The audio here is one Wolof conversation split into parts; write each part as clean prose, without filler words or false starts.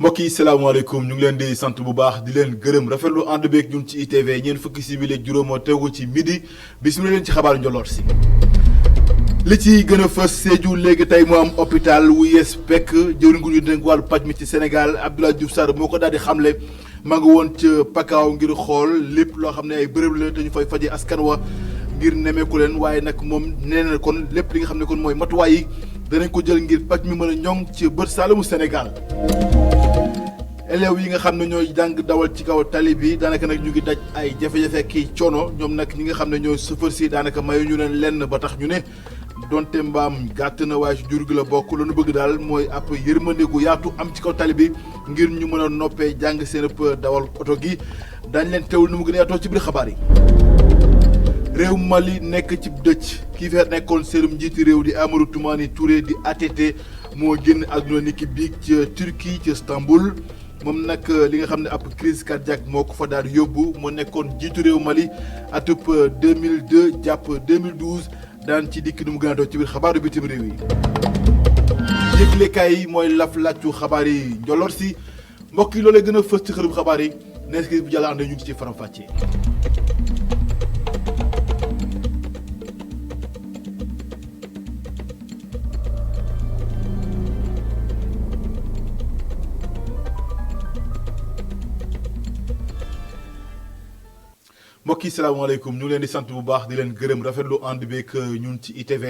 mbokk yi salaamaaleykum ñu ngi leen di sant bu baax di leen gërëm rafetlu ànd beeg ñun ci ITV ñeent fukki simili ak juróom moo tegu ci midi bisimilah leen ci xabaaru njoloor si. li ci gën a fës Sédhiou léegi tey moo am hôpital wu yees pekk jëwriñ gu ñu dénk wàllu paj mi ci Sénégal Abdoulaye Diouf Sarr moo ko daal di xamle maa ngi woon ca Pakaaw ngir xool lépp loo xam ne ay bërëb la te ñu fay faje askan wa ngir nemeeku leen waaye nag moom nee na kon lépp li nga xam ne kon mooy matuwaay yi danañ ko jël ngir paj mi mën a ñoŋ ci bët saalumu Sénégal. élèves yi nga xam ne ñooy jàng dawal ci kaw tali bi daanaka nag ñu ngi daj ay jafe-jafe kii coono ñoom nag ñi nga xam ne ñooy chauffeur si daanaka mayu ñu leen lenn ba tax ñu ne donte mbaam gàtt na waaye si jur gi la bokk lu nu bëgg daal mooy ab yërmande gu yaatu am ci kaw tali bi ngir ñu mën a noppee jàng seen ëpp dawal oto gi dañ leen teewul nu mu gën a yaatoo ci biir xabaar yi. réew Mali nekk ci dëcc kii fee nekkoon seerum njiiti réew di Amadou Toumani Touré di ATT moo génn àdduna ni ki biig ca Turquie ca Istanbul. moom nag li nga xam ne ab crise cardiaque moo ko fa daal di yóbbu mu nekkoon jiitu réew Mali atub 2002 jàpp 2012 daan ci dikk nu mu gën a doon ci biir xabaaru bitim réew yi. yëglekaay yi mooy laf làccu xabaar yi njoloor si mbokk yi loolee gën a fës ci xërub xabaar yi nees ki bu jàll ànd ñu ngi ci faram-fàccee. mbokk yi salaamaaleykum ñu ngi leen di sant bu baax di leen gërëm rafetlu ànd beeg ñun ci ITV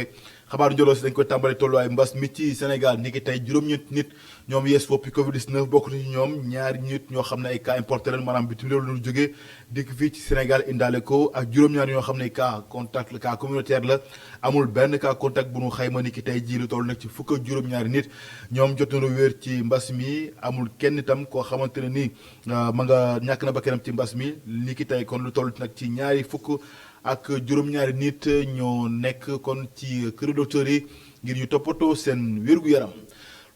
xabaaru njoloo si dañ koy tàmbali tolluwaay mbas mi ci Sénégal ni ki tey juróom-ñeent nit ñoom yees woppi Covid 19 bokk nañu ñoom ñaari nit ñoo xam ne ay cas importé leen maanaam bitim réew la ñu jógee dikk fii ci Sénégal indaale ko ak juróom-ñaar ñoo xam ne cas contact la cas communautaire la amul benn cas contact bu nu xayma ni ki tey jii lu toll nag ci fukk ak juróom-ñaari nit ñoom jot nañu wér ci mbas mi amul kenn itam koo xamante ne nii ma nga ñàkk na ba kenam ci mbas mi ni ki tey kon lu toll nag ci ñaari fukk ak juróom-ñaari nit ñoo nekk kon ci kër docteur yi ngir ñu toppatoo seen wér-gu-yaram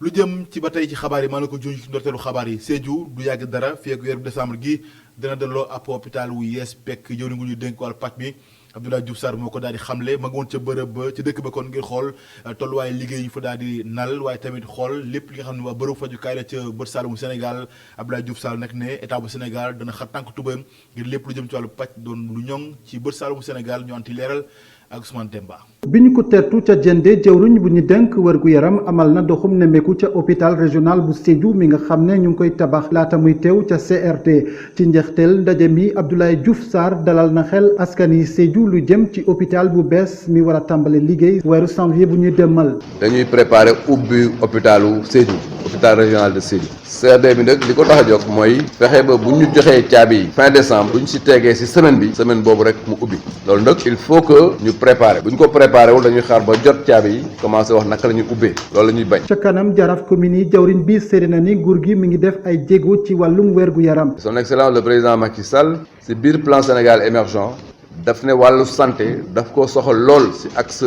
lu jëm ci ba tey ci xabaar yi maa la ko junj ci ndorteelu xabaar yi Sédhiou du yàgg dara fii ak weeru décembre gi dina delloo ab hôpital wu yees pekk jëwriñ gu ñu dénk wàllu paj mi Abdoulaye Diouf Sarr moo ko daal di xamle ma ngi woon ca bërëb ba ci dëkk ba kon ngir xool tolluwaaye liggéey yi fa daal di nal waaye tamit xool lépp li nga xam ne waa bërëb fajukaay la ca bët saalumu Sénégal Abdoulaye Diouf Sarr nag ne état bu Sénégal dana xar tànk tubéem ngir lépp lu jëm ci wàllu paj doon lu ñoŋ ci bët saalumu Sénégal ñu anti leeral ak Ousmane Demba. bi ñu ko tertu ca jënde jëwriñ bu ñu dénk wërgu yaram amal na doxum nemmeeku ca hôpital régional bu Sédhiou mi nga xam ne ñu ngi koy tabax laata muy teew ca CRT ci njeexteel ndaje mi Abdoulaye Diouf Sarr dalal na xel askan yi Sédhiou lu jëm ci hôpital bu bees mi war a tàmbale liggéey weeru janvier bu ñuy demal. dañuy préparer ubbi hôpitalu Sédhiou hôpital régional de Sédhiou CRD bi nag li ko tax a jóg mooy fexe ba bu ñu joxee caabi yi fin décembre bu ñu si tegee si semaine boobu rek mu ubbi loolu nag il faut que ñu préparer bu ñu ko préparé wul dañuy xaar ba jot caabi yi commencé wax naka la ñuy ubbee loolu la ñuy bañ. ca kanam jaraaf commune yi jawriñ bi seede na ni nguur gi mi ngi def ay jéego ci wàllum wérgu yaram. son excellence le président Macky Sall si biir plan Sénégal émergent daf ne wàllu santé daf ko soxal lool si axe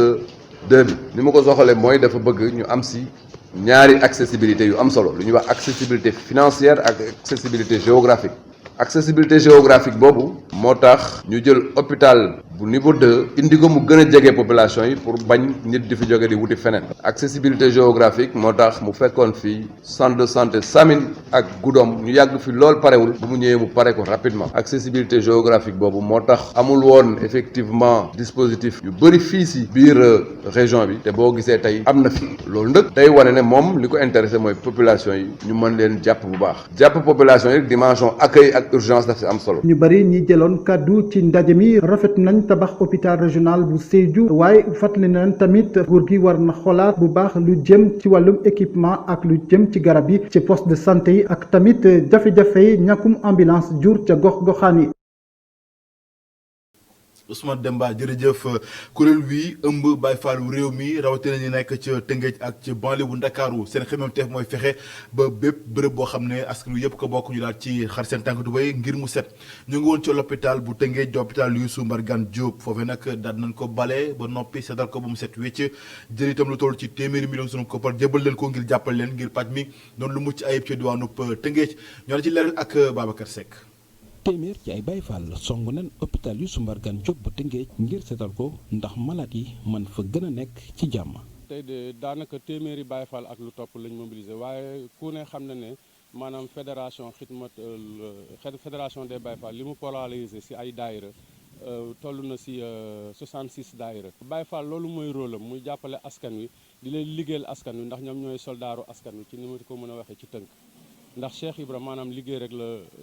2 bi ni mu ko soxalee mooy dafa bëgg ñu am si ñaari accessibilité yu am solo lu ñuy wax accessibilité financière ak accessibilité géographique. accessibilité géographique boobu moo tax ñu jël hôpital bu niveau 2 indi ko mu gën a jege population yi pour bañ nit di fi jóge di wuti feneen accessibilité géographique moo tax mu fekkoon fii centre de santé Samine ak Goudomp ñu yàgg fi lool parewul bu mu ñëwee mu pare ko rapidement accessibilité géographique boobu moo tax amul woon effectivement dispositif yu bëri fii si biir région bi te boo gisee tey am na fi loolu nag day wane ne moom li ko intéressé mooy population yi ñu mën leen jàpp bu baax jàpp population yi dimension accueil ak urgence daf si am solo. ñu bari ñi jëloon kàddu ci ndaje mi rafet nañ tabax hôpital régional bu Sédhiou waaye fàttali nañ tamit nguur gi war na xoolaat bu baax lu jëm ci wàllum équipement ak lu jëm ci garab yi ci poste de santé yi ak tamit jafe-jafe yi ñàkkum ambulance jur ca gox-goxaan yi. Ousmane Demba jërëjëf kuréel wi ëmb Baye Fallu réew mi rawatina ñi nekk ca Tëngéej ak ci banlieue bu Ndakaaru seen xemmeemteef mooy fexe ba bépp bërëb boo xam ne askan wi yëpp ko bokk ñu daal ci xar seen tànk tubéy ngir mu set ñu ngi woon ci l'hôpital bu Tëngéej di hôpital Youssou Mbargane Diop foofee nag daal nañ ko bale ba noppi setal ko ba mu set wécc jël itam lu toll ci téeméeri million sunu koppar jëbal leen ko ngir jàppal leen ngir paj mi doon lu mucc ayib ci diwaanu Tëngéej ñoo ci leeral ak Babacar Seck. téeméer ci ay Baye Fall song nañ hôpital Youssou Mbargane Diop bu Tëngéej ngir seetal ko ndax malade yi man fa gën a nekk ci jàmm. tey de daanaka téeméeri Baye Fall ak lu topp lañ mobilisé waaye ku ne xam na ne maanaam fédération des Baye Fall li mu polarisé ci ay daayira toll na ci 66 daayira Baye Fall loolu mooy rôle am muy jàppale askan wi di leen liggéeyal askan wi ndax ñoom ñooy soldaaru askan wi ci ni ma ko mën a waxee ci tënk ndax Cheikh Ibra maanaam liggéey rek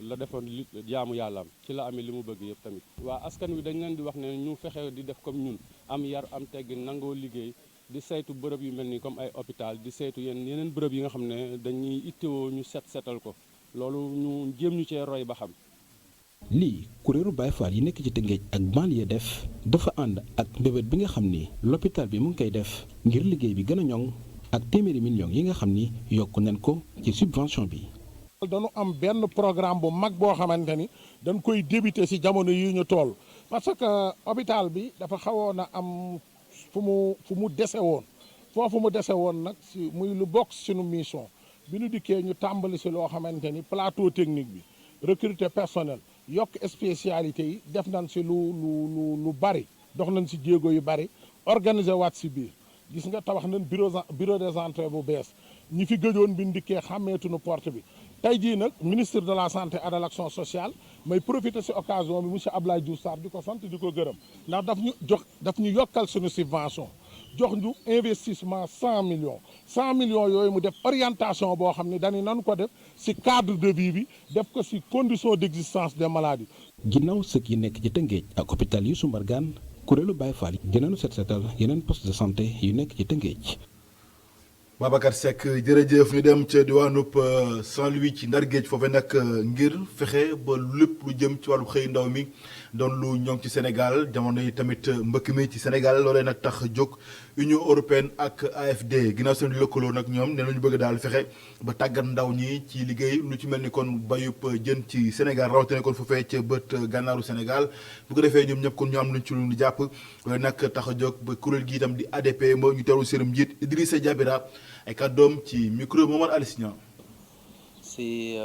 la defoon jaamu yàllaam ci la amee li mu bëgg yëpp tamit waa askan wi dañ leen di wax ne ñu fexe di def comme ñun am yar am teggin nangoo liggéey di saytu bërëb yu mel nii comme ay hôpital di saytu yeneen bërëb yi nga xam ne dañuy ittewoo ñu setal ko loolu ñu jéem ñu cee roy ba xam. lii kuréelu Baye Fall yi nekk ci Tëngéej ak banlieue def dafa ànd ak mbébét bi nga xam ni l'hôpital bi mu ngi koy def ngir liggéey bi gën a ñoŋ ak téeméeri millions yi nga xam ni yokk nañ ko ci subvention bi. dañu am benn programme bu mag boo xamante ni dañ koy débuter ci jamono yi ñu toll parce que hôpital bi dafa xawoon a am fu mu dese woon foofu mu dese woon nag ci muy lu bokk suñu mission bi ñu dikkee ñu tàmbali ci loo xamante ni plateau technique bi recruter personnel yokk spécialité yi def nañ ci lu bari dox nañ ci jéego yu bari organiser waat ci biir gis nga tabax nañ bureau des entrées bu bees ñi fi gëjoon bi ñu dikkee xàmmeetuñu porte bi tey jii nag ministre de la santé et de l'action sociale may profiter ci occasion bi monsieur Abdoulaye Diouf Sarr di ko sant di ko gërëm ndax daf ñu yokkal suñu subvention jox ñu investissement 100 millions yooyu mu def orientation boo xam ne dañu nan ko def ci cadre de vie bi def ko ci condition d'existence des maladies. ginnaaw sëkk yi nekk ci Tëngéej ak hôpital Youssou Mbargane kuréelu Baye Fall dinañu setal yeneen poste de santé yu nekk ci Tëngéej. Babacar Seck jërëjëf ñu dem ca diwaanub Saint-Louis ci Ndar Géej foofee nag ngir fexe ba lépp lu jëm ci wàllu xëy ndaw mi doon lu ñoŋ ci Sénégal jamono yi tamit mbëkk mi ci Sénégal loolee nag tax jóg Union européenne ak AFD ginnaaw seen lëkkaloo nag ñoom ne nañu bëgg daal fexe ba tàggat ndaw ñi ci liggéey lu ci mel ni kon bayub jën ci Sénégal rawatina kon foofee ca bët gànnaaru Sénégal bu ko defee ñoom ñëpp kon ñu am luñ ci lu jàpp loolee nag tax a jóg ba kuréel gi itam di ADP moo ñu teewlu seen njiit Idrissa Diabira ay kàddoom ci micro Momar Alice Niang. C'est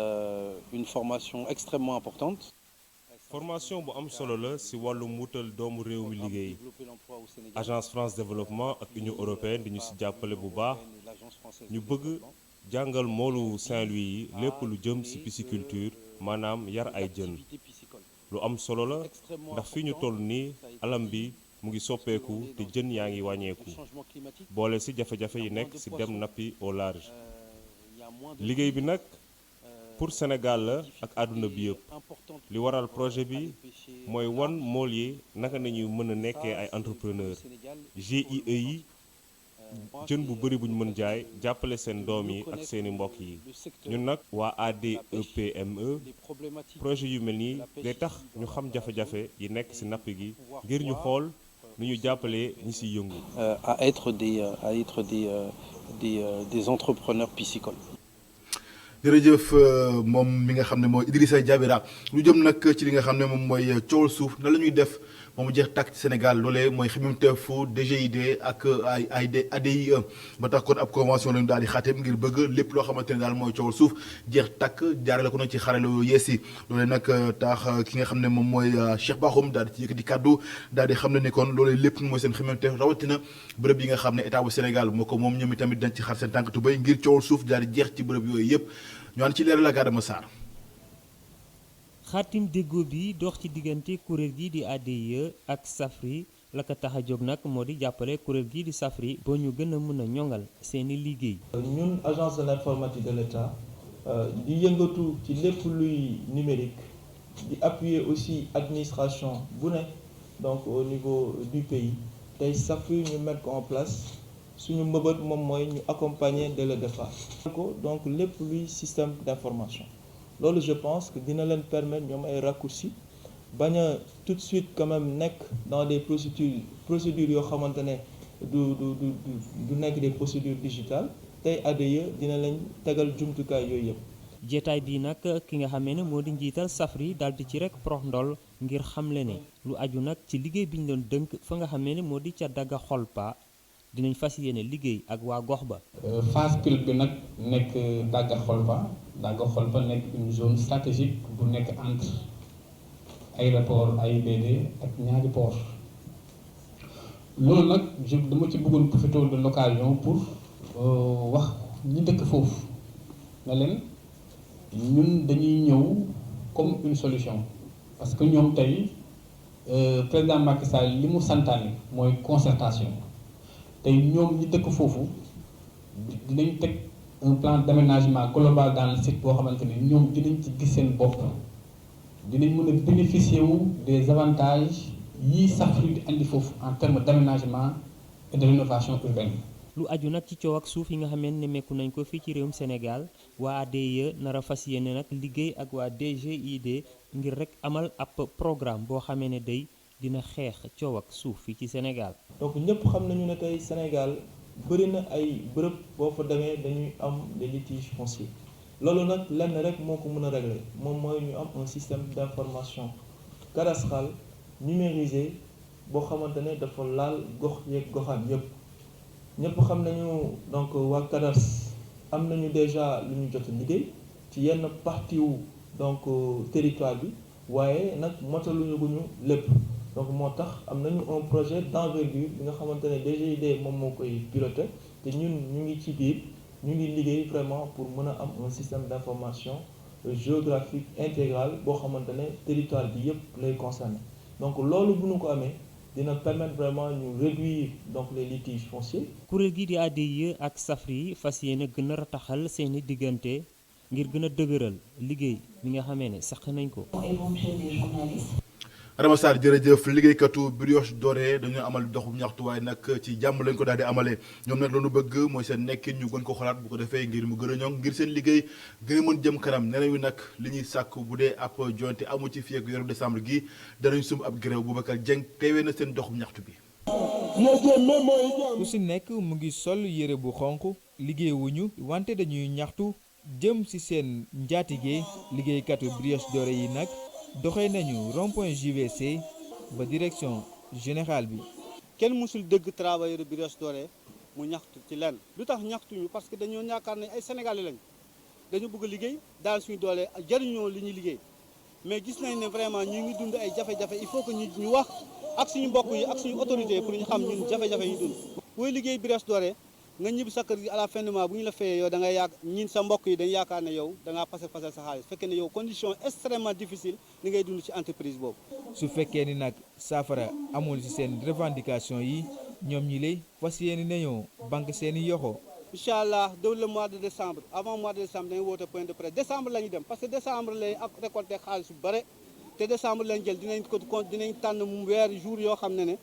une formation extrêmement importante. formation bu am solo la ci wàllum wutal doomu réew mi liggéey agence France développement ak Union européenne di ñu ci jàppale bu baax ñu bëgg jàngal moolu Saint-Louis yi lépp lu jëm ci pisciculture maanaam yar ay jën lu am solo la ndax fi ñu toll nii alam bi mu ngi soppeeku te jën yaa ngi wàññeeku boole ci jafe-jafe yi nekk ci dem nappi au large liggéey bi nag pour Sénégal la ak àdduna bi yëpp li waral projet bi mooy wan mool yi naka nañuy mën a nekkee ay entrepreneur GIE yi jën bu bari buñ mën jaay jàppale seen doom yi ak seeni mbokk yi ñun nag waa ADEPME projet yu mel nii day tax ñu xam jafe-jafe yi nekk ci napp gi ngir ñu xool nu ñu jàppalee ñi ciy yëngu. à être des entrepreneurs piscicoles. jërëjëf moom mi nga xam ne mooy Idrissa Diabira lu jëm nag ci li nga xam ne moom mooy coowal suuf na la ñuy def moom jeex tàkk ci Sénégal loolee mooy xemmeemteefu DGID ak ay ADIE ba tax kon ab convention lañu daal di xaatim ngir bëgg lépp loo xamante ne daal mooy coowal suuf jeex tàkk jaarale ko nag ci xarale yu yees yi loolee nag tax ki nga xam ne moom mooy Cheikh Bakhoum daal di ci yëkkati kàddu daal di xam ne ni kon loolee lépp mooy seen xemmeemteef rawatina bërëb yi nga xam ne état bu Sénégal moo ko moom ñoom itamit dañ ci xar seen tànk tubéy ngir coowal suuf daal di jeex ci bërëb yooyu yëpp ñu ànd ci leeral la Adama Sarr. xaatim déggoo bi dox ci diggante kuréel gi di ADIE ak SAFRI la ko tax a jóg nag moo di jàppale kuréel gi di SAFRI ba ñu gën a mën a ñoŋal seeni liggéey. ñun agence de l'informatique de l'État di yëngatu ci lépp luy numérique di appuyer aussi administration bu ne donc au niveau du pays tey SAFRI ñu mettre ko en place. suñu mbëbët moom mooy ñu accompagner dès le départ donc lépp luy système d'information loolu je pense que dina leen permettre ñoom ay raccourcis bañ a tout de suite quand même nekk dans des procédures yoo xamante ne du nekk des procédures digitales tey ADIE dina leen tegal jumtukaay yooyu yëpp. jeetaay bii nag ki nga xamee ne moo di njiital SAFRI daal di ci rek prox ndol ngir xamle ne lu aju nag ci liggéey bi ñu doon dënk fa nga xamee ne moo di ca Daga Xolpa dinañ fas yéene liggéey ak waa gox ba. phase pilote bi nag nekk Daga Xolpa nekk une zone stratégique bu nekk entre aéroport AIBD ak ñaari port loolu nag dama ci bëggoon profiter de l'occasion pour wax ñi dëkk foofu na leen ñun dañuy ñëw comme une solution parce que ñoom tey président Macky Sall li mu santaane mooy concertation tey ñoom ñi dëkk foofu dinañ teg un plan d'aménagement global dans le site boo xamante ne ñoom dinañ ci gis seen bopp dinañ mën a bénéficier wu des avantages yi Safrou di andi foofu en termes d'aménagement et de rénovation urbaine. lu aju nag ci coow ak suuf yi nga xam ne nemmeeku nañ ko fii ci réewum Sénégal waa ADIE nar a fas yéene nag liggéey ak waa DGID ngir rek amal ab programme boo xamee ne day dina xeex coow ak suuf fii ci Sénégal. donc ñëpp xam nañu ne tey Sénégal bëri na ay bërëb boo fa demee dañuy am des litiges fonciers loolu nag lenn rek moo ko mën a régler moom mooy ñu am un système d'information cadastral numérisé boo xamante ne dafa laal gox yeeg goxaan yëpp. ñëpp xam nañu donc waa CADAS am nañu déjà lu ñu jot a liggéey ci yenn partie wu donc territoire bi waaye nag motaluñu guñu lépp donc moo tax am nañu un projet d'envergure bi nga xamante ne DGID moom moo koy piloté te ñun ñu ngi ci biir ñu ngi liggéey vraiment pour mën a am un système d'information géographique intégral boo xamante ne territoire bi yëpp lay concerné donc loolu bu ñu ko amee dina permettre vraiment ñu réduire donc les litiges fonciers. kuréel gi di ADIE ak Safri fas yéene gën a rataxal seeni diggante ngir gën a dëgëral liggéey bi nga xamee ne sax nañ ko. Adama Sarr jërëjëf liggéeykatu Brioche Dorée dañoo amal doxu ñaxtu waaye nag ci jàmm lañ ko daal di amalee ñoom nag loolu bëgg mooy seen nekkin ñu gën ko xalaat bu ko defee ngir mu gën a ñoŋ ngir seen liggéey gën a mën jëm kanam neneen wi nag li ñuy sàkk bu dee ab jointe amu ci fii ak weeru décembre gi danañ sumb ab grève Boubacar Dieng teewee na seen doxu ñaxtu bi. ku si nekk mu ngi sol yére bu xonq liggéey wuñu wante dañuy ñaxtu jëm ci seen njaatige liggéeykatu Brioche Dorée yi nag doxee nañu rond-point JVC ba direction générale bi. kenn mësul dëgg travailleur Brioche Dorée mu ñaxtu ci lenn lu tax ñaxtuñu parce que dañoo yaakaar ne ay sénégalais lañ dañu bëgg liggéey daal suñu doole jariñoo li ñuy liggéey mais gis nañ ne vraiment ñu ngi dund ay jafe-jafe il faut que ñu wax ak suñu mbokk yi ak suñu autorité pour ñu xam ñun jafe-jafe yi dund. booy liggéey Brioche Dorée nga ñibbi sa kër gi à la fin du mois bu ñu la fayee yow da ngay ñin sa mbokk yi dañu yaakaar ne yow da ngaa passer sa xaalis fekkee ne yow condition extrêmement difficile li ngay dund ci entreprise boobu. su fekkee ni nag saafara amul ci seen revendication yi ñoom ñi lay fas yéene nañoo banque seeni yoxo. incha allah dès le mois de décembre avant mois de décembre dañuy woote point de presse décembre la ñu dem parce que décembre lay ak récolté xaalis bu bare te décembre lañ jël dinañ tànn mu weer jour yoo xam ne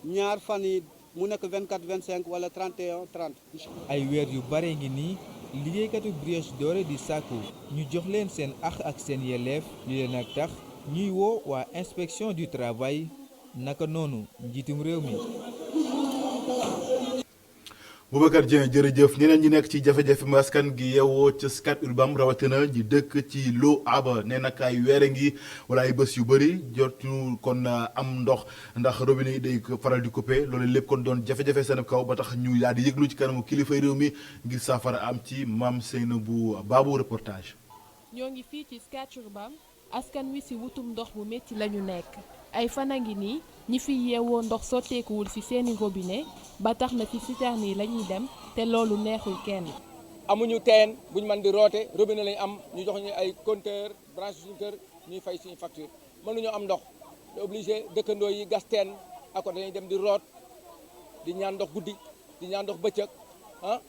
ñaar fan yi mu nekk 24 25 wala 31 30. ay weer yu bare ngi nii liggéeykatu Brioche Dorée di sàkku ñu jox leen seen àq ak seen yelleef li leen ak tax ñuy woo waa inspection du travail naka noonu njiitum réew mi. Boubacar Dieng jërëjëf ñeneen ñi nekk ci jafe-jafe askan gi yeewoo ca Scat Urbam rawatina ñi dëkk ci Lo Aba nee na ay weere ngi wala ay bés yu bëri jotuñu kon am ndox ndax robinet yi day faral di coupé loolu lépp kon doon jafe-jafe seen kaw ba tax ñu daal di yëglu ci kanamu kilifay réew mi ngir saafara am ci Mame Seynabou Babou reportage. ñoo ngi fii ci Scat Urbam askan wi ci wutum ndox bu métti lañu nekk ay fan a ngi nii ñi fi yeewoo ndox sotteekuwul ci seeni robinet ba tax na ci citerne yi la ñuy dem te loolu neexul kenn. amuñu teen buñ mën di roote robinet lañ am ñu jox ñu ay compteur branche suñu kër ñuy fay suñu facture mënuñoo am ndox te obligé dëkkandoo yi gas teen ako dañuy dem di root di ñaan ndox guddi di ñaan ndox bëccëg ah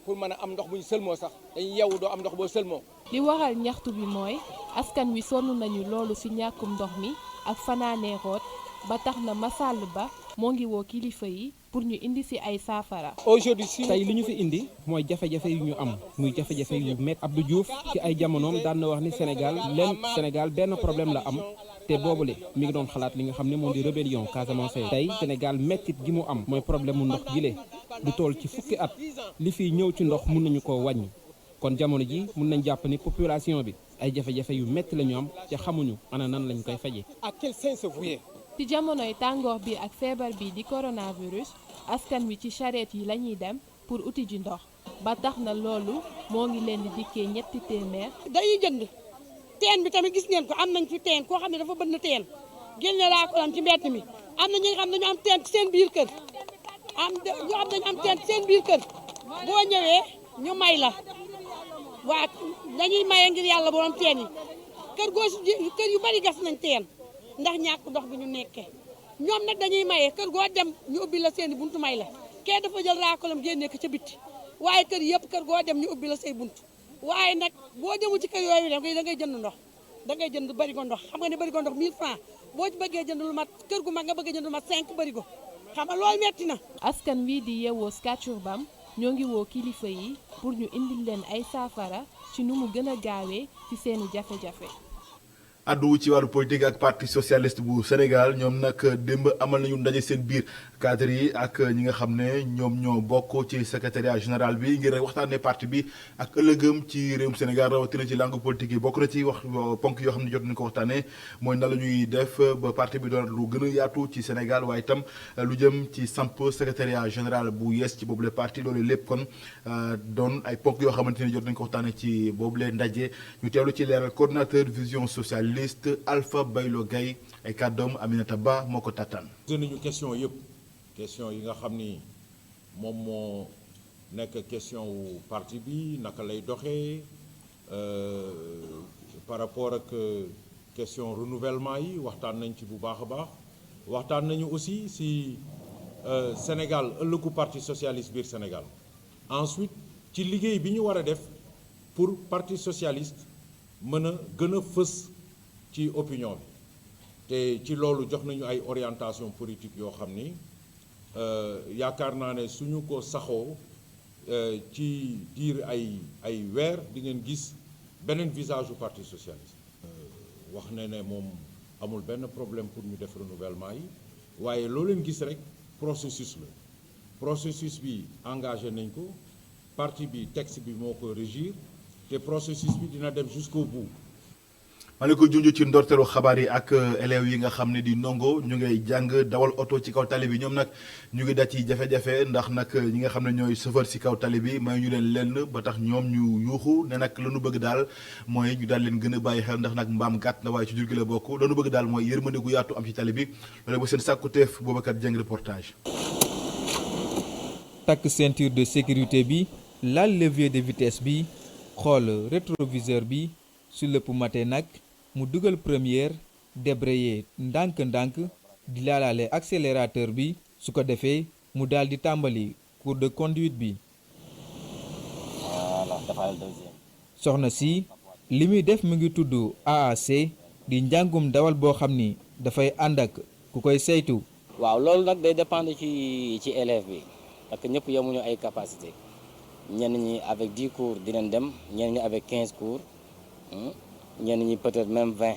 pour mën a am ndox bu ñu sëlmoo sax dañuy yeewu doo am ndox boo sëlmoo. li waral ñaxtu bi mooy askan wi sonn nañu loolu ci ñàkkum ndox mi ak fanaanee root ba tax na Massall Ba moo ngi woo kilifa yi pour ñu indi ci ay saafara. aujourd'hui tey li ñu fi indi mooy jafe-jafe yu ñu am muy jafe-jafe yu métti. Abdou Diouf ci ay jamonoom daan na wax ni Sénégal benn problème la am te boobule mi ngi doon xalaat li nga xam ne moo di rébellion Casamance. tey Sénégal méttit gi mu am mooy problème mu ndox gile du toll ci fukki at li fiy ñëw ci ndox mun nañu ko wàññi kon jamono ji mun nañ jàpp ni population bi ay jafe-jafe yu métti la ñu am te xamuñu ana nan lañ koy faje. à quel sens se vouer. ci jamonoy tàngoor bi ak feebar bi di coronavirus askan wi ci charrette yi la ñuy dem pour uti ji ndox ba tax na loolu moo ngi leen di dikkee ñetti téeméer. dañuy jënd teen bi tamit gis ngeen ko am nañ fi teen koo xam ne dafa bënn teen génne laa ko am ci mbett mi am na ñi nga xam ne dañu am teen seen biir kër ñu am dañu am teen seen biir kër boo ñëwee ñu may la waa dañuy maye ngir yàlla borom teen yi kër yu bari gas nañ teen ndax ñàkk ndox bi ñu nekkee ñoom nag dañuy maye kër goo dem ñu ubbi la seeni buntu may la kee dafa jël raakolam génne ko ca bitti waaye kër yëpp kër goo dem ñu ubbi la say buntu waaye nag boo demul ci kër yooyu dem da ngay jënd ndox da ngay jënd barigo ndox xam nga ne barigo ndox 1000 francs boo ci bëggee jënd lu mat kër gu mag nga bëggee jënd lu mat 5 barigo xam nga loolu metti na. askan wi di yeewoo Scat Urbam ñoo ngi woo kilifa yi pour ñu indil leen ay saafara ci nu mu gën a gaawee ci seeni jafe-jafe. addu ci wàllu politique ak parti socialiste bu Sénégal ñoom nag démb amal nañu ndaje seen biir cadre yi ak ñi nga xam ne ñoom ñoo bokk ci secrétariat général bi ngir rek waxtaanee parti bi ak ëllëgëm ci réewum Sénégal rawatina ci langue politique yi bokk na ci wax ponk yoo xam ne jot nañu ko waxtaanee mooy na la ñuy def ba parti bi doon lu gën a yaatu ci Sénégal waaye itam lu jëm ci samp secrétariat général bu yees ci boobule parti loolu lépp kon doon ay ponk yoo xamante ni jot nañu ko waxtaanee ci boobule ndaje ñu teewlu ci leeral coordinateur vision sociale liste Alpha Baylo Gaye ay kàddoom Aminata Ba moo ko tàttaan. nañu question yëpp question yi nga xam ni moom moo nekk question wu parti bi naka lay doxee par rapport ak question renouvellement yi waxtaan nañ ci bu baax a baax waxtaan nañu aussi si Sénégal ëllëgu parti socialiste biir Sénégal ensuite ci liggéey bi ñu war a def pour parti socialiste mën a gën a fës ci opinion bi te ci loolu jox nañu ay orientation politique yoo xam ni yaakaar naa ne suñu ko saxoo ci diir ay weer di ngeen gis beneen visage du parti socialiste. wax na ne moom amul benn problème pour ñu def renouvellement yi waaye loo leen gis rek processus la processus bi engagé nañ ko parti bi texte bi moo ko régir te processus bi dina dem jusqu'au bout. ma ne ko junj ci ndorteelu xabaar yi ak élèves yi nga xam ne di ndongo ñu ngay jàng dawal oto ci kaw tali bi ñoom nag ñu ngi daj ci jafe-jafe ndax nag ñi nga xam ne ñooy chauffeur ci kaw tali bi may ñu leen lenn ba tax ñoom ñu yuuxu ne nag lanu bëgg daal mooy ñu daal leen gën a bàyyi xel ndax nag mbaam gàtt na waaye ci jur gi la bokk lanu bëgg daal mooy yërmande gu yaatu am ci tali bi loolu ba seen sàkkuteef Boubacar Dieng reportage. takk ceinture de sécurité bi laal levier de vitesse bi xool rétroviseur bi su lépp mate nag mu dugal première débrayer ndànk-ndànk di laalaale accélérateur bi su ko defee mu daal di tàmbali cours de conduite bi. soxna si li muy def mu ngi tudd AAC di njàngum dawal boo xam ni dafay ànd ak ku koy saytu. waaw loolu nag day dépendre ci élève bi parce que ñëpp yemuñu ay capacité ñenn ñi avec 10 cours dinañ dem ñenn ñi avec 15 cours. ñenn ñi peut-être même 20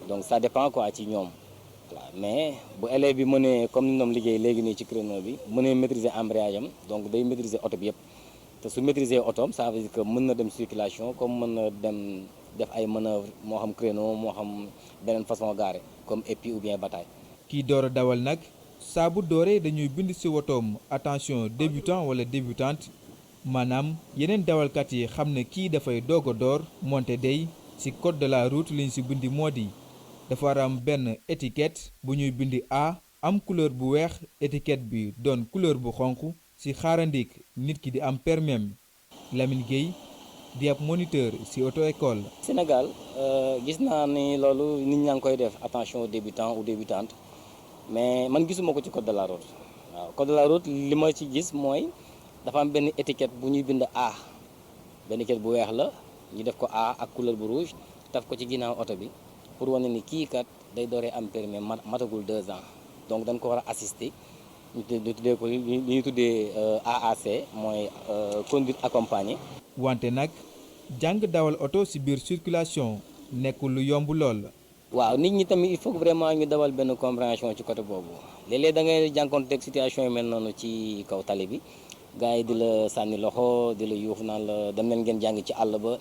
donc ça dépend quoi ci ñoom voilà mais bu élève bi mënee comme ni ñoom liggéey léegi nii ci créneau bi mënee maîtriser embrayage am donc day maîtriser oto bi yëpp te su maîtriser otoom ça veut dire que mën na dem circulation comme mën na dem def ay manœuvre moo xam créneau moo xam beneen façon garé comme épi ou bien bataille. kii door a dawal nag saa bu dooree dañuy bind ci wotoom attention débutant wala débutante maanaam yeneen dawalkat yi xam ne kii dafay doog a door monte day. ci code de la route liñ ci bindi moo di dafa war am benn étiquette bu ñuy bindi A am couleur bu weex étiquette bi doon couleur bu xonq ci xaarandik nit ki di am permis Lamine Gueye di ab moniteur ci auto école. Sénégal gis naa ni loolu nit ñaa ngi koy def attention débutant ou débutante mais man gisuma ko ci code de la route waaw code de la route li ma ci gis mooy dafa am benn étiquette bu ñuy bind A benn étiquette bu weex la. ñu def ko A ak couleur bu rouge taf ko ci ginnaaw oto bi pour wane ni kii kat day dooree am permis matagul 2 ans donc dañ ko war a assister ñu tuddee ko li ñuy tuddee AAC mooy conduite accompagnée. wante nag jàng dawal oto ci biir circulation nekkul lu yomb lool. waaw nit ñi tamit il faut vraiment ñu dawal benn compréhension ci côté boobu léeg-léeg da ngay jànkoonteeg situation yu mel noonu ci kaw tali bi gars yi di la sànni loxo di la yuux naan la dem leen ngeen jàng ci àll ba.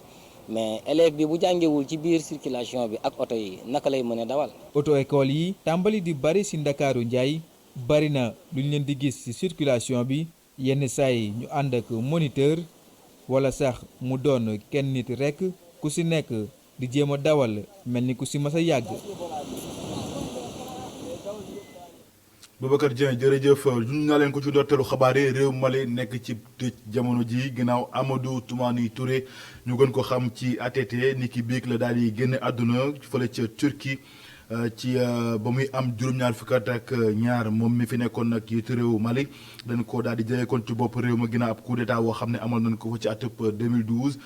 mais élève bi bu jàngewul ci biir circulation bi ak oto yi naka lay mën a dawal. auto école yi tàmbali di bari ci Ndakaaru Njaay bari na lu ñu leen di gis ci circulation bi yenn saa yi ñu ànd ak moniteur wala sax mu doon kenn nit rekk ku ci nekk di jéem a dawal mel ni ku ci mas a yàgg. Boubacar Dieng jërëjëf ñu naa leen ko ci ndorteelu xabaar yi réew Mali nekk ci tëj jamono ji ginnaaw Amadou Toumani Touré ñu gën ko xam ci ATT ni ki biig la daal di génn àdduna fële ca Turquie ci ba muy am juróom-ñaar fukki at ak ñaar moom mi fi nekkoon nag jiitu réew Mali dañ ko daal di jëlee kon ci bopp réew ma ginnaaw ab coup d'état boo xam ne amal nañ ko ko ci atub 2012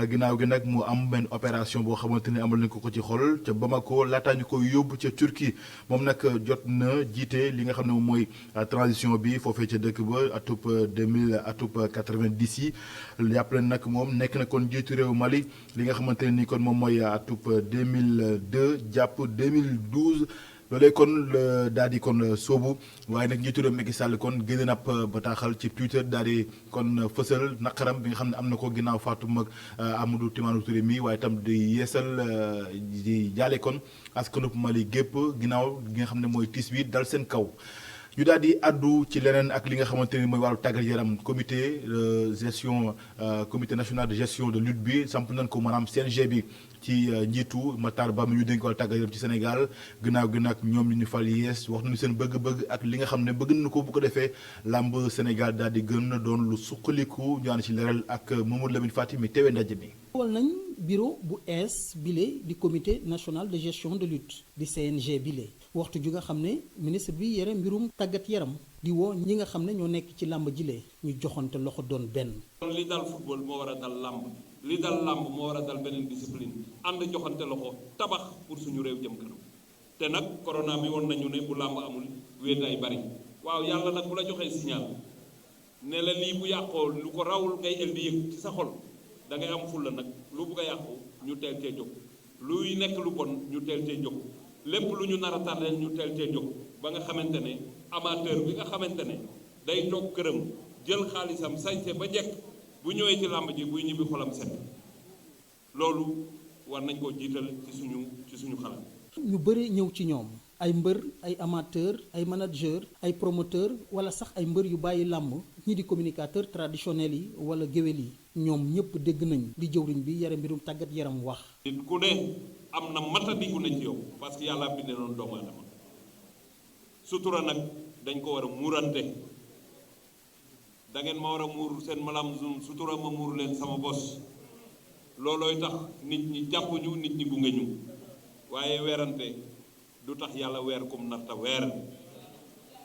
ginnaaw gi nag mu am benn opération boo xamante ne amal nañ ko ko ci xol ca Bamako laataa ñu koy yóbbu ca Turquie moom nag jot na jiite li nga xam ne moom mooy transition bi foofee ca dëkk ba atub 90 yi yàpp leen nag moom nekk na kon jiitu réew Mali li nga xamante ne ni kon moom mooy atub 2002 jàpp 2012 loolee kon daal di kon soobu waaye nag njiitu réew Macky Sall kon génne na ab bataaxal ci Twitter daal di kon fësal naqaram bi nga xam ne am na ko ginnaaw faatu mag Amadou Toumani Touré mi waaye itam di yeesal di jaale kon askanub Mali gépp ginnaaw gi nga xam ne mooy tiis bi dal seen kaw. ñu daal di addu ci leneen ak li nga xamante ni mooy wàllu tàggat yaram comité de gestion comité national de gestion de lutte bi samp nañ ko maanaam CNG bi ci njiitu Matar Ba mi ñu dénk wàllu tàggat yaram ci Sénégal gannaaw gi nag ñoom ñu fal yees wax nañu seen bëgg-bëgg ak li nga xam ne bëgg nañu ko bu ko defee làmb Sénégal daal di gën a doon lu suqaliku ñu ànd ci leeral ak Mamadou Lamine Fati mi teewee ndaje mi. wal nañ bureau bu ees bile di comité national de gestion de lutte di CNG bile waxtu ju nga xam ne ministre bi yore mbirum tàggat yaram di woo ñi nga xam ne ñoo nekk ci làmb jile ñu joxante loxo doon benn. li dal football moo war a dal làmb li dal làmb moo war a dal beneen discipline ànd joxante loxo tabax pour suñu réew jëm kanam te nag corona bi woon nañu ne bu làmb amul wéet ay bari waaw yàlla nag bu la joxee signal ne la lii bu yàqoo lu ko rawul ngay el di yëg ci sa xol da ngay am fulla nag lu bugg a yàqu ñu teel cee jóg luy nekk lu bon ñu teel cee jóg lépp lu ñu nar a tardé ñu teel cee jóg ba nga xamante ne amateur bi nga xamante ne day toog këram jël xaalisam sañse ba jekk bu ñëwee ci làmb ji buy ñibbi xolam set loolu war nañ koo jiital ci suñu xalaat. ñu bëri ñëw ci ñoom ay mbër ay amateur ay manager ay promoteur wala sax ay mbër yu bàyyi làmb ñi di communicateur traditionnel yi wala géwél yi ñoom ñëpp dégg nañ li jëwriñ bi yare mbirum tàggat yaram wax. nit ku ne am na matadiku ne ci yow parce que yàlla bindee noonu doomu aadama sutura nag dañ ko war a muurante da ngeen ma war a muur seen malam sutura ma muur leen sama bos loolooy tax nit ñi jàpp ñu nit ñi gunge ñu waaye weerante du tax yàlla weer kum narta weer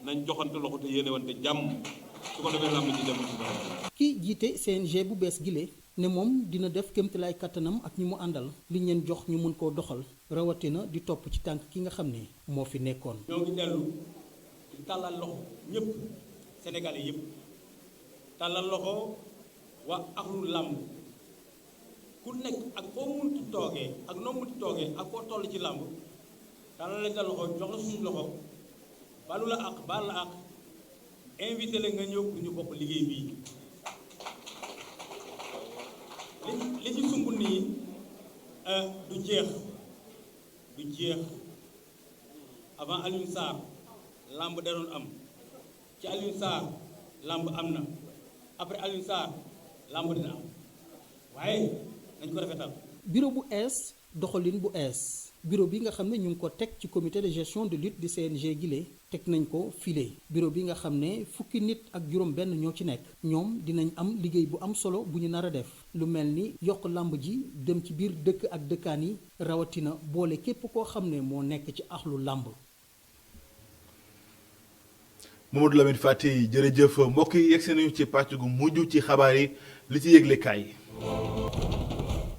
nañ joxante loxo te yéenewante jàmm su ko defee làmb ji dem ci dara. ki jiite CNG bu bees gile ne moom dina def kéemtalaay kattanam ak ñi mu àndal li leen jox ñu mën koo doxal rawatina di topp ci tànk ki nga xam ne moo fi nekkoon. ñoo ngi dellu di tàllal loxo ñëpp sénégalais yëpp tàllal loxo waa axlu làmb ku nekk ak foo munti toogee ak noo munti toogee ak foo toll ci làmb tàllal leen sa loxo jox la suñu loxo balu la ak baal la ak invité la nga ñëw pour ñu bokk liggéey bii li ci sumb nii du jeex avant Alioune Sarr làmb da doon am ci Alioune Sarr làmb am na après Alioune Sarr làmb dina am waaye nañ ko rafetal. bureau bu ees doxalin bu ees bureau bi nga xam ne ñu ngi ko teg ci comité de gestion de lutte di CNG gile teg nañ ko file bureau bi nga xam ne fukki nit ak juróom benn ñoo ci nekk ñoom dinañ am liggéey bu am solo bu ñu nar a def lu mel ni yokk làmb ji dem ci biir dëkk ak dëkkaan yi rawatina boole képp koo xam ne moo nekk ci axlu làmb. Mamadou Lamine Fati jërëjëf mbokk yi yegg nañu ci pàcc gu mujj ci xabaar yi li ci yëgle kaay.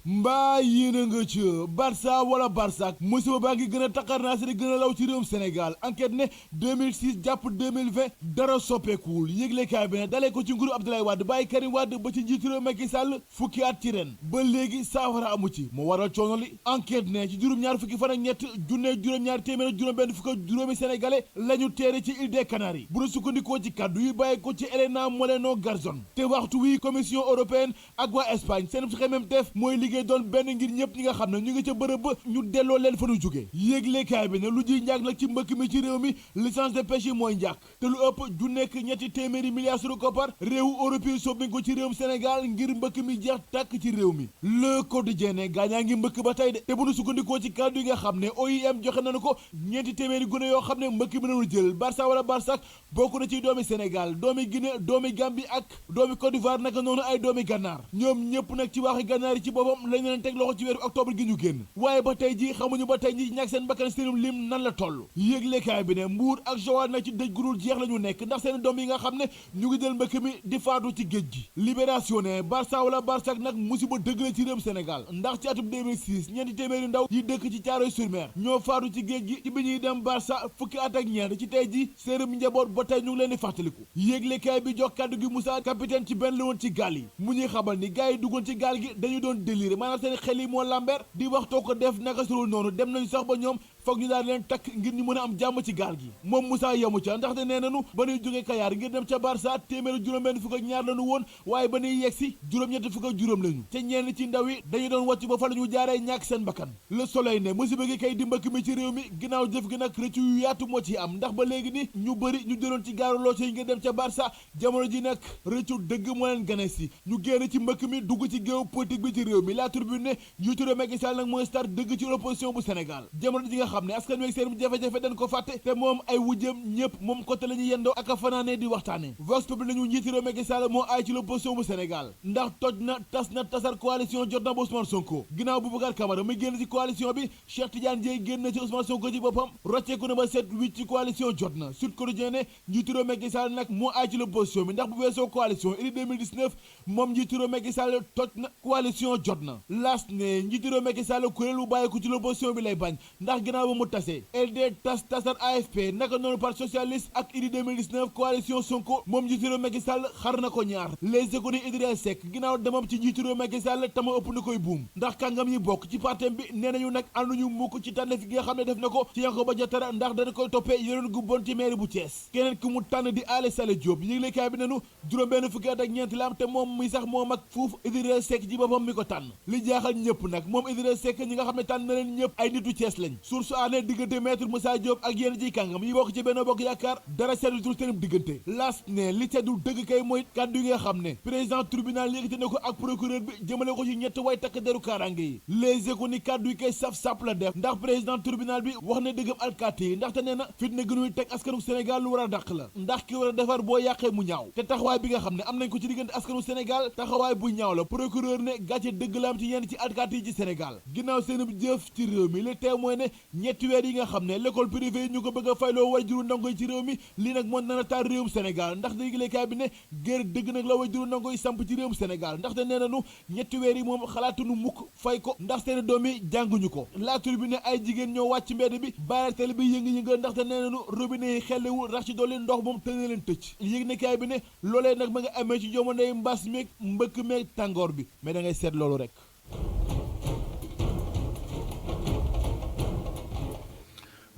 mbaa yéene nga ci Barça wala Barsak musiba baa ngi gën a takkar naa si di gën a law ci réewum Sénégal enquête ne 2006 jàpp 2020 dara soppeekuwul yëglekaay bi ne dalee ko ci nguuru Abdoulaye Wade bàyyi Karim Wade ba ci njiitu réew Macky Sall fukki at ci ren ba léegi saafara amu ci mu waral coono li enquête ne ci juróom-ñaar fukki fan ak ñett junne juróom-ñaar téeméer juróom benn fukk ak juróomi sénégalais la ñu teere ci île des Canaries bu ñu sukkandikoo ci kaddu yi bàyyi ko ci Elena Moreno Garzón te waxtu wi commission européenne ak waa Espagne seen xemmeemteef mooy liggéey liggéey doon benn ngir ñëpp ñi nga xam ne ñu ngi ca bërëb ba ñu delloo leen fa nu jóge yéeglekaay bi ne lu ji njàkk nag ci mbëkk mi ci réew mi licence de pêche yi mooy njàkk te lu ëpp ju nekk ñetti téeméeri milliards sunu koppar réewu européen soppi ko ci réewum Sénégal ngir mbëkk mi jeex tàkk ci réew mi Le Quotidien ne gaañaa ngi mbëkk ba tey de te bu nu sukkandikoo ci kàddu yi nga xam ne OIM joxe nañu ko ñeenti téeméeri gune yoo xam ne mbëkk mi nañu jël Barça wala Barsak bokk na ci doomi Sénégal doomi Guinée doomi Gambie ak doomi Côte d'Ivoire naka noonu ay doomi Gànnaar ñoom ñëpp nag ci waxi Gànnaar yi ci boppam lañ leen teg loxo ci weeru octobre gi ñu génn waaye ba tey ji xamuñu ba tey ji ñàkk seen bakkan seenum lim nan la toll yëglekaay bi ne Mbuur ak Joal nag ci dëj gudul jeex la ñu nekk ndax seen doom yi nga xam ne ñu ngi jël mbëkk mi di faatu ci géej gi Libération ne Barça wala Barsak nag musiba dëgg la ci réewum Sénégal ndax ci atum 2006 ñeenti téeméeri ndaw yi dëkk ci Thiaroye-sur-Mer ñoo faatu ci géej gi ci bi ñuy dem Barça fukki at ak ñeent ci tey ji seenum njaboot ba tey ñu ngi leen di fàttaliku yëglekaay bi jox kàddu gi Moussa capitaine ci benn la woon ci gaal yi mu ñuy xamal ni gars yi duggoon ci gaal gi dañu doon déliré maanaam seen xel yi moo lambeer di waxtoo ko def naka sulul noonu dem nañu sax ba ñoom foog ñu daal leen takk ngir ñu mën a am jàmm ci gaal gi moom Moussa yemu ca ndaxte nee nañu ba ñuy jógee Kayaar ngir dem ca Barça téeméeri juróom-benn fukk ak ñaar lañu woon waaye ba ñuy yegsi juróom-ñetti fukk ak juróom lañu te ñenn ci ndaw yi dañu doon wàcc ba fa la ñu jaaree ñàkk seen bakkan Le Soleil ne musiba gi kay di mbëkk mi ci réew mi ginnaaw jëf gi nag rëccu yu yaatu moo ci am ndax ba léegi ni ñu bëri ñu jëloon ci gaaru loo yi ngir dem ca Barça jamono ji nag rëccu dëgg moo leen gane si ñu génn ci mbëkk mi dugg ci géew politique bi ci réew mi La Tribune ne njiitu réew Macky Sall nag mooy star dëgg ci opposition bu Sénégal jamono ji nga xam ne askan wi seen jafe-jafe dañ ko fàtte te moom ay wujjëm ñëpp moom côté la ñuy yendoo ak a fanaanee di waxtaane Vox Populi nañu njiitu réew Macky Sall moo aay ci l'opposition bu Sénégal ndax toj na tasar coalition jot na ba Ousmane Sonko ginnaaw Boubacar Camara muy génn ci coalition bi Cheikh Tidiane Dièye génn na ci Ousmane Sonko ci boppam rocceeku na ba set wicc ci coalition jot na Sud Quotidien ne njiitu réew Macky Sall nag moo aay ci l'opposition bi ndax bu weesoo coalition ili 2019 moom njiitu réew Macky Sall toj na coalition jot na las ne njiitu réew Macky Sall kuréel bu bàyyeeku ci l'opposition bi lay bañ ndax ginnaaw ba mu tasee LD tasar AFP naka noonu parti socialiste ak idi 2019 coalition Sonko moom njiitu réew Macky Sall xar na ko ñaar les économies Idrissa Seck ginnaaw demam ci njiitu réew Macky Sall tama ëpp na koy buum ndax kàngam yi bokk ci partem bi nee nañu nag ànduñu mukk ci tànneef gi nga xam ne def na ko ci Yankhoba Diattara ndax dana koy toppee yeneen gu bon ci mairie bu Thiès keneen ki mu tànn di Aly Saleh Diop yëglekaay bi nenu juróom-benn fukki at ak ñeent la am te moom muy sax moo mag fuuf Idrissa Seck ji boppam mi ko tànn li jaaxal ñëpp nag moom Idrissa Seck ñi nga xam ne tànn na leen ñëpp ay nitu Thiès lañ source aané diggante maître Moussa Diop ak yenn ji kàngam yi bokk ci Benno Bokk Yaakaar dara seddutul seen diggante las ne li seddul dëgg kay mooy kàddu yi nga xam ne président tribunal yëkkati na ko ak procureur bi jëmale ko ci ñett way takk deru kaaraange yi les éco ni kàddu yi kay saf-sap la def ndax président tribunal bi wax na dëggam alkaati yi ndaxte nee na fitna gënuy teg askanu Sénégal lu war a dàq la ndax ki war a defar boo yàqee mu ñaaw te taxawaay bi nga xam ne am nañ ko ci diggante askanu Sénégal taxawaay bu ñaaw la procureur ne gàcce dëgg la am ci yenn ci alkaati yi ci Sénégal ginnaaw seen jëf ci réew mi le témoin ne ñetti weer yi nga xam ne l'école privée yi ñu ko bëgg a fayloo way juru ndongo yi ci réew mi lii nag moo nar a taal réewum Sénégal ndax yëglekaay bi ne gër dëgg nag la way juru ndongo yi samp ci réewum Sénégal ndaxte nee nañu ñetti weer yi moom xalaatuñu mukk fay ko ndax seen doom yi jànguñu ko La Tribune bi ne ay jigéen ñoo wàcc mbedd bi bàyyi télé bi yëngu-yëngal ndaxte nee nañu robinet yi xellewul rax ci dolli ndox moom tëne leen tëcc yëglekaay bi ne loolee nag ma nga amee ci jamonoy mbas meeg mbëkk meeg tàngoor bi mais da ngay seet loolu rek.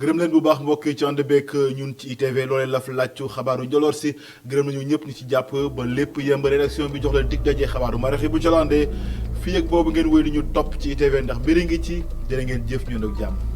gërëm leen bu baax mbokk yi ci ànd beeg ñun ci ITV loolee la fa laaj xabaaru njoloor si gërëm nañu ñëpp ñu ci jàpp ba lépp yemb rédaction bi jox leen dig daje xabaaru maraxi bu colandee fii ak boobu ngeen wéy di ñu topp ci ITV ndax mbiri ngi ci jërë ngeen jëf ñu ak jàmm